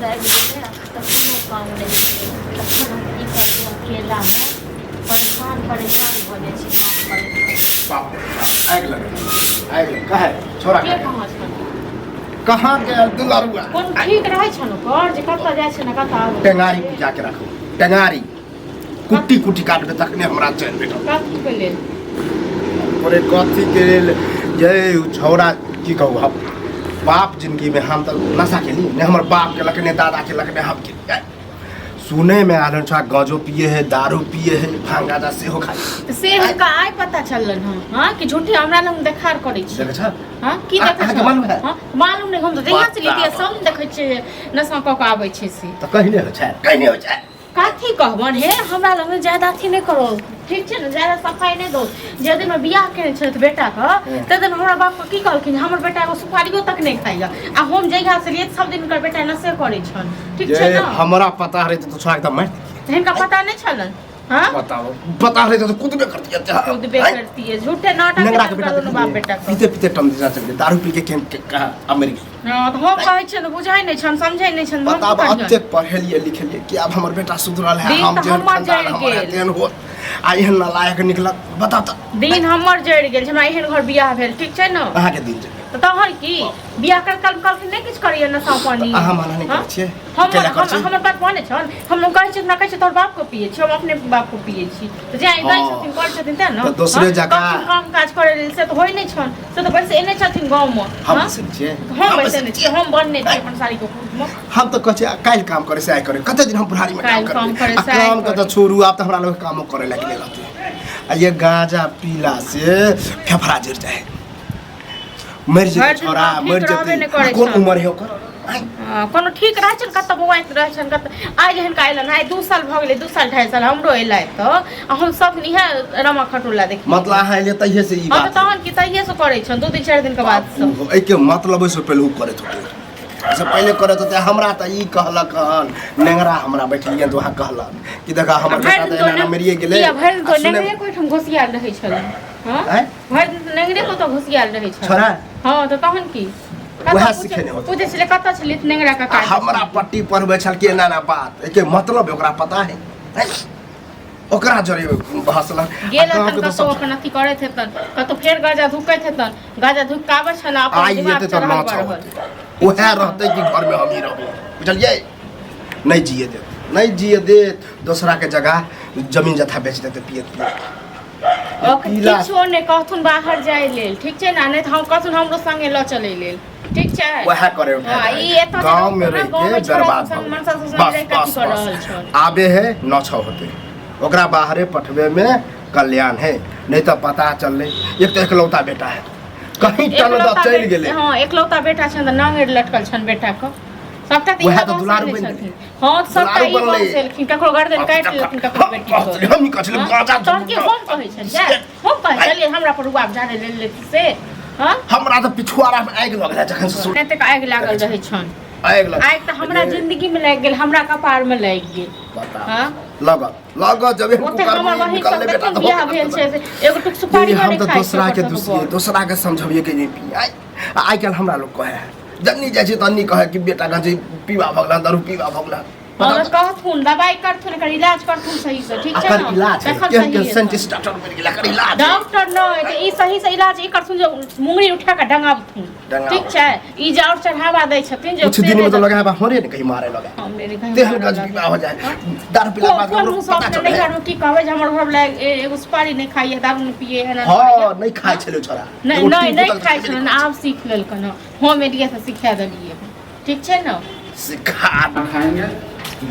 लाग गेलै तऽ कोनो काम नहि तखन हम ई करलहुँ अकेलामे परेशान भऽ जाइ छी काम करैत बाप आगि लगे कहे छोड़ा के कहाँ छन कहाँ के दुलारुआ कोन ठीक रहै छन ओकर जे कतऽ जाइ छै ने कतऽ आबै टेंगारी पूजा के रखो टेंगारी कुट्टी कुट्टी काटबे तखने हमरा चैन भेटत कथी के लेल ओरे कथी के लेल ये छौड़ा की कहू हम बाप जिंदगी में हम तो नशा के ली ने हमर बाप के लखने दादा के लखने हम के सुने में आलन छा गांजो पिए है दारू पिए है भांग गांजा से हो खाई से हुनका आइ पता चललन हां कि झूठे हमरा लग देखार करै छी देखे छ हां की देखे छ मालूम है हां मालूम नहीं हम तो जहिया से लेतिए सब देखे छै नशा क के आबै छै से तो कहिने हो छै कहिने हो छै काथी कहबन हे हमरा लग ज्यादा अथी नहीं करो ठीक छै ने ज्यादा सफाई नहीं दो जे दिन में बियाह केने छथ बेटा के ते दिन हमरा बाप के की कहलखिन हमर बेटा को सुपारियो तक नहीं खाइया आ हम जगह से लिए सब दिन कर बेटा नशे करे छन ठीक छै ना हमरा पता रहते तो छोड़ा एकदम मैं इनका पता नहीं चलन हां बताओ पता रहते तो खुद में करती है खुद बे करती है झूठे नाटक कर बाप बेटा को पीते पीते टम दिना चल दारू पी के कहा अमेरिका हां तो हम कहै छै बुझाई नहीं छन समझै नहीं छन बताब अत्ते पढ़लिए लिखलिए कि अब हमर बेटा सुधरल है हम जे खानदान हो आ एहन नालायक निकलत बता त दिन हमर जड़ गेल हमरा एहन घर बियाह भेल ठीक छै न अहाँ के दिन तो तहन की बियाह कर कल नहीं किछ करिए नशा पानी अहाँ माना नहीं करै छियै हमर बात माने छन हम कहै छै ना कहै छै तोर बाप को पिए छी हम अपने बाप को पिए छी तो जे गई छथिन कर छथिन त न तो दूसरे जगह काम काज करे लेल से तो होय नहीं छन से तो बस एने छथिन गांव में हम सुन छियै हम वैसे नहीं छी हम बनने छी अपन साड़ी को हम तो कहै छै काल काम करे से आइ करे कते दिन हम बुढ़ारी में काम करे काम के तो छोड़ू आप तो हमरा लोग काम करे लगे रहते आ ये गांजा पीला से फेफड़ा जड़ जाए मर जे छोरा मर जते कोन उम्र है ओकर कोनो ठीक रहै छन कत बौआइत रहै छन कत आइ जहन काइलन आइ 2 साल भ गेलै 2 साल 2.5 साल हमरो एलै त हम सब इहे रमा खटोला देखि मतलब अहाँ एले तहिए से ई बात तहन की तहिए से करै छन 2 दिन 4 दिन के बाद सब ए के मतलब से पहले करे होते से पहले करे तो हमरा त ई कहलक हन नेंगरा हमरा बैठलिए तो वहां कहलन कि देखा हमर बेटा त एना मरिए गेलै या भर तो नेंगरे कोइ ठम घोसियाल रहै छल हां भर नेंगरे को तो घोसियाल रहै छल छोरा हां तो तहन की वह सिखेने होते पूछे छले कत छले नेंगरा का काज हमरा पट्टी पढ़बै छल के ना बात एके मतलब ओकरा पता है ओकरा जरे बहसला गेल तन कतो अपन अथी करैत हेतन कतो फेर गाजा धुकैत हेतन गाजा धुकाबै छन अपन दिमाग चढ़ा रहल ओहे रहते कि घर में हम ही रहबो बुझलिए नहीं जिए दे दूसरा के जगह जमीन जथा बेच देते पियत किछो ने कहथुन बाहर जाय लेल ठीक छै ना नहीं त हम कहथुन हमरो संगे ल चलै लेल ठीक छै वह करे ई एत गांव में रह के बर्बाद बस आबे है न छ होते ओकरा बाहरे पठवे में कल्याण है नहीं तो पता चलले एक तो एकलौता बेटा है कहीं चल द चल गेले हां एकलौता बेटा छन त नांगेर लटकल छन बेटा को सबटा त इहा दुलार बन छथिन हां सबटा ई बसेलखिन ककरो गर्दन काट लेलखिन ककरो बेटी को हम कहले गाजा तोर के हम कहै छन जा हम कहै छलिए हमरा पर रुआब जाने ले लेती से हां हमरा त पिछुआरा में आगि लगला जखन से सुन एते आगि लागल रहै छन आगि त हमरा जिंदगी में लाग गेल हमरा कपार में लाग गेल हां लगा जब कुकर में निकल ले बेटा तो बियाह भेल छै एगो टुक सुपारी नहीं खाइ हम दूसरा के समझबिए के नहीं पी आई कल हमरा लोग कहे जन्नी जैसे तन्नी कहे कि बेटा गांजे पीवा भगला दारू पीवा भगला और कहथुन दवाई करथुन कर इलाज करथुन सही से ठीक छै ना इलाज के साइंटिस्ट डॉक्टर में गेला कर इलाज डॉक्टर न ई सही से इलाज ई करथुन जो मुंगरी उठा के डंगाबथुन ठीक छै ई जाउर चढ़ावा दै छथिन जो कुछ दिन में तो लगाबा होरे ने कहीं मारे लगा हमरे ने कहीं तेहन गज पीवा हो जाए दारू पीला बाद पता चले नहीं करू की कहबे जे हमर घर लाग एगो सुपारी नहीं खाइए दारू नहीं पिए है ना हां नहीं खाइ छले छोरा नहीं खाइ छले ना आब सीख लेल कनो हम एडिया से सिखा देलिए ठीक छै ना सिखा खाएंगे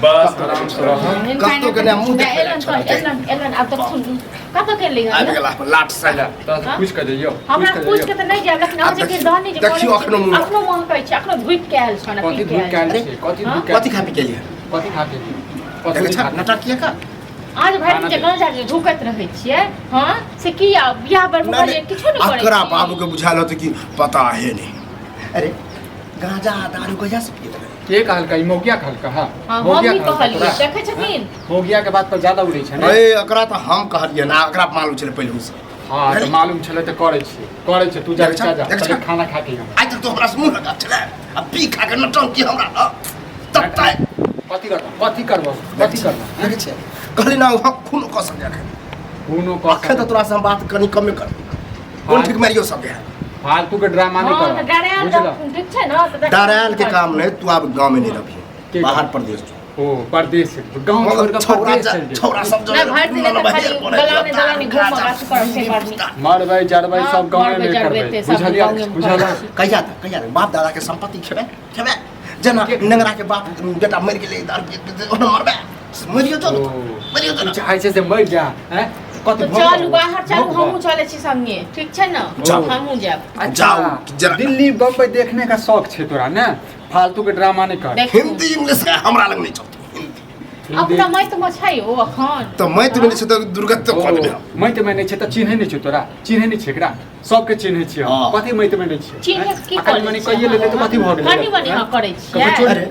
बस आराम से रह कतो के ना मुंह देख एलन अब तक सुन कतो के लिए आ गेला लाट से तो पूछ के जइयो हमरा पूछ के त नहीं जाब लेकिन आज के दहनी जे देखियो अखनो मन कहै छै अखनो धुइक के आयल छन कथि धुइक के आयल छै कथि खा पी के लिए कथि खा के देखै नाटक किया का आज भाई के गांव जाके झुकत रहै छियै हां से किया बियाह पर बोले किछो नहीं करे अकरा बाबू के बुझाल होत कि पता है नहीं अरे गांजा दारू कहिया से पिए के कहल का मोगिया कहल का हां मोगिया कहलिए देखै छथिन मोगिया के बात पर ज्यादा उड़ै छै ए अकरा त हम कहलिए ना अकरा मालूम छले पहिले से हां त मालूम छले त करे छै तू जा खाना खा के आज तक तो हमरा से मुंह लगा छले अब पी खा के नटंकी हमरा तब कथी करबो देखे छे कहली ना हम खून कस जाके कोनो अखे तो तोरा से हम बात कनी कमे कर कोन ठीक मारियो सब है फालतू के ड्रामा नहीं हाँ, तो डरायल कर तो ठीक छै ना, तो डरायल के काम नहीं तू अब गांव में नहीं रही बाहर प्रदेश ओ परदेश गांव छोड़ के परदेश चल जा छोरा सब ना भर दिले तो खाली दलाने घूम रात कर से करनी मरबै जरबै सब गांव में करबै बुझलिया कहिया तक बाप दादा के संपत्ति खेबे जना नंगरा के बाप बेटा मर गेले दारू ओना मरबे मरियो तो चाहे से मर जा हैं कत चल बाहर चल हमहू चले छी संगे ठीक छै ना हमहू जाब जाओ जरा दिल्ली बम्बई देखने का शौक छे तोरा ना फालतू के ड्रामा नहीं कर हिंदी इंग्लिश हमरा लग नहीं चलती अपना मैं तो छै ओ अखन तो मैं तो नहीं तो दुर्गत तो कहबे मैं तो नहीं छे त चिन्हे नहीं छे तोरा चिन्हे नहीं छे एकरा सबके चिन्हे छियै कथी मैं तो नहीं छे चिन्हे की करी मनी कहिए ले तो कथी भ गेलै कनी बनी हां करै छी अरे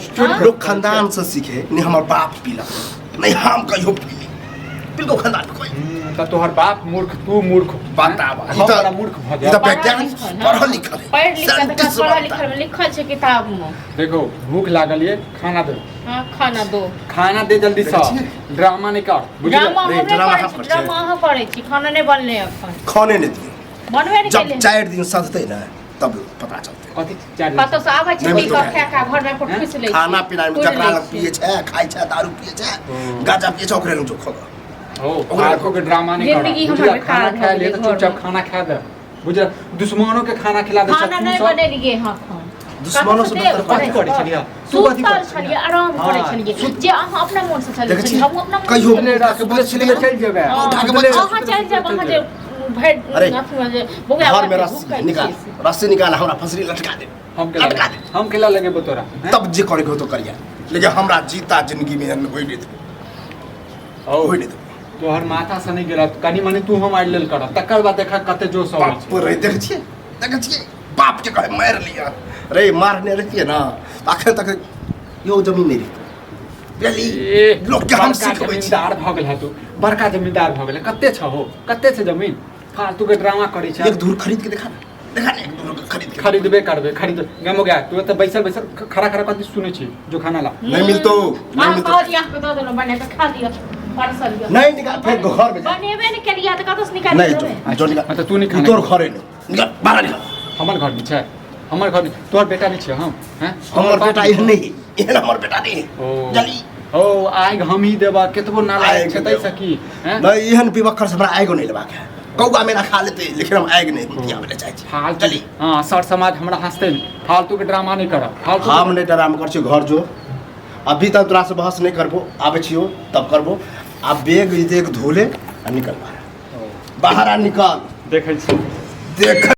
लोग खानदान से सीखे नहीं हमर बाप पीला नहीं हम कहियो पीली बिल्कुल खानदान कोई त तोहर बाप मूर्ख तू मूर्ख बतावा ई त मूर्ख भ ई जा तो वैज्ञानिक पढ़ल लिखल है पढ़ लिखल में लिखल छै किताब में देखो भूख लागल ये खाना दे हां खाना दो खाना दे जल्दी से ड्रामा नहीं कर ड्रामा बुझलिए हम ड्रामा हम करै छी खाना नहीं बनले अखन खाने नहीं दिए बनबे नहीं जब केले 4 दिन सधते ना तब पता चलते कथी चार कतो से आबै छै नहीं, की नहीं, खा खा घर में पठुस ले खाना पीना में जकरा लग पिए छे खाइ छे दारू पिए छे गांजा पिए छे ओकरे लग जो खो ओ फालतू के ड्रामा नहीं कर जिंदगी बुझलिए हमर खाना बेकार खा भ ले गेलै तो चुपचाप खाना खा दे बुझल दुश्मनों के खाना खिला दे खाना नहीं बनेलिए हां खान दुश्मनों से बेहतर कथी करै छलिए तू कथी करै छलिए आराम करै छलिए जे अहाँ अपना मन से चलै छलिए हम अपना मन कहियो ले रख बुझले छलिए चल जेबे उठा के बच्चा अहाँ चल जाब अहाँ जे भेट अरे, अथी में जे बोगा घर में रस्सी निकाल हमरा फसरी लटका दे लटका दे हम केला लगे तोरा तब जे करे हो तो करिया लेकिन हमरा जीता जिंदगी में होई नहीं होई नहीं तोहर माथा से नहीं गेला कनी मनी तू हम आइ लेल कर तकर बाद देखा कते जो सब बाप पर रही देख छिए बाप के कहे मार लिया रे मारने रहती ना आखिर तक यो जमीन नहीं रहती पहली लोग के हम सिखबै छी जमींदार भ गेल है तू बड़का जमींदार भ गेल कते छ हो कते छै जमीन फालतू के ड्रामा करै छै एक दूर खरीद के देखा ना एक दूर खरीद के खरीदबे करबे खरीद गमो गया तू तो बैसल खड़ा खड़ा कथी सुनै छी जो खाना ला नहीं मिलतो हां कहलिए आपको दे देलो बने के खा लियो परसल लियो नहीं निकाल फिर घर में बनेबे नहीं करिया त कतस निकाल नहीं जो निकाल मतलब तू नहीं खाने तोर घरे नहीं निकाल बाहर निकाल हमर घर में छै हमर घर में तोहर बेटा नहीं छै हम हैं हमर बेटा यह नहीं यह हमर बेटा नहीं ओ। जली ओ आइ हम ही देबा केतबो नाला आगि छै तै सकी हैं नहीं एहन विवखर से हमरा आगो नहीं लेबाक है कौआ मेरा खा लेते लेकिन हम आग नहीं दिया बेटा चाहिए फालतू चली हां सर समाज हमरा हंसते फालतू के ड्रामा नहीं कर फालतू हम नहीं डराम कर छियो घर जो अभी तक तोरा से बहस नहीं करबो आबे छियो तब करबो अब बैग धोले आ निकल बाहर आ निकल देखै छी देख